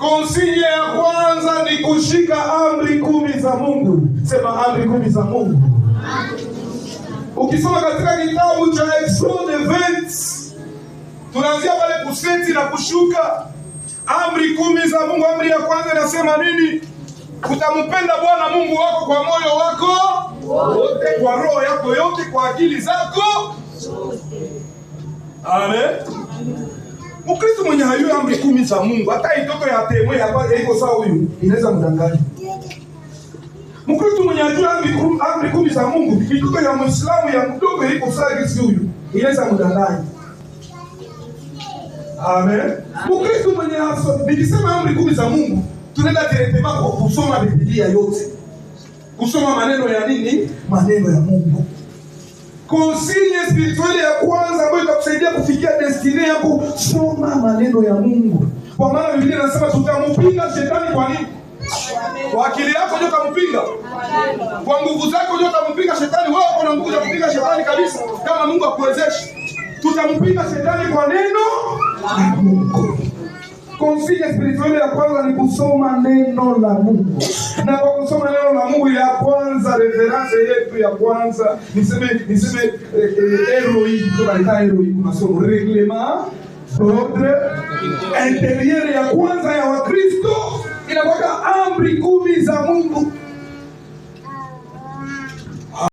Konsigne ya kwanza ni kushika amri 10 za Mungu. Sema amri 10 za Mungu. Ukisoma katika kitabu cha Exode 20, tunaanzia pale kuseti na kushuka. Amri 10 za Mungu. Amri ya kwanza inasema nini? Utampenda Bwana Mungu wako kwa moyo wako wote, kwa roho yako yote, kwa akili zako zote. Amen. Mkristo mwenye hayui amri 10 za Mungu, hata itoto ya temwe hapa iko sawa, huyu inaweza mdanganya. Mkristo mwenye hayui amri 10 za Mungu, itoto ya Muislamu ya mdogo iko sawa kisi huyu inaweza mdanganya. Amen. Mkristo mwenye nikisema amri 10 za Mungu, tunaenda directement kwa kusoma Biblia yote. Kusoma maneno ya nini? Maneno ya Mungu. Konsigne spirituelle ya kwanza ambayo itakusaidia kufikia destiny yako, soma maneno ya Mungu. Kwa maana Biblia inasema tutampinga shetani kwa nini? Kwa akili yako ndio utampinga. Kwa nguvu zako ndio utampinga shetani. Wewe uko na nguvu za kupinga shetani kabisa kama Mungu akuwezeshe. Tutampinga shetani kwa neno la Mungu. Konsigne spirituelle ya kwanza ni kusoma neno la Mungu. Na kwa kusoma neno la Mungu ya kwanza, reference yetu ya kwanza, niseme ROI, kutoka ROI kuna somo reglement d'ordre intérieur ya kwanza ya Wakristo inakuwa amri 10 za Mungu.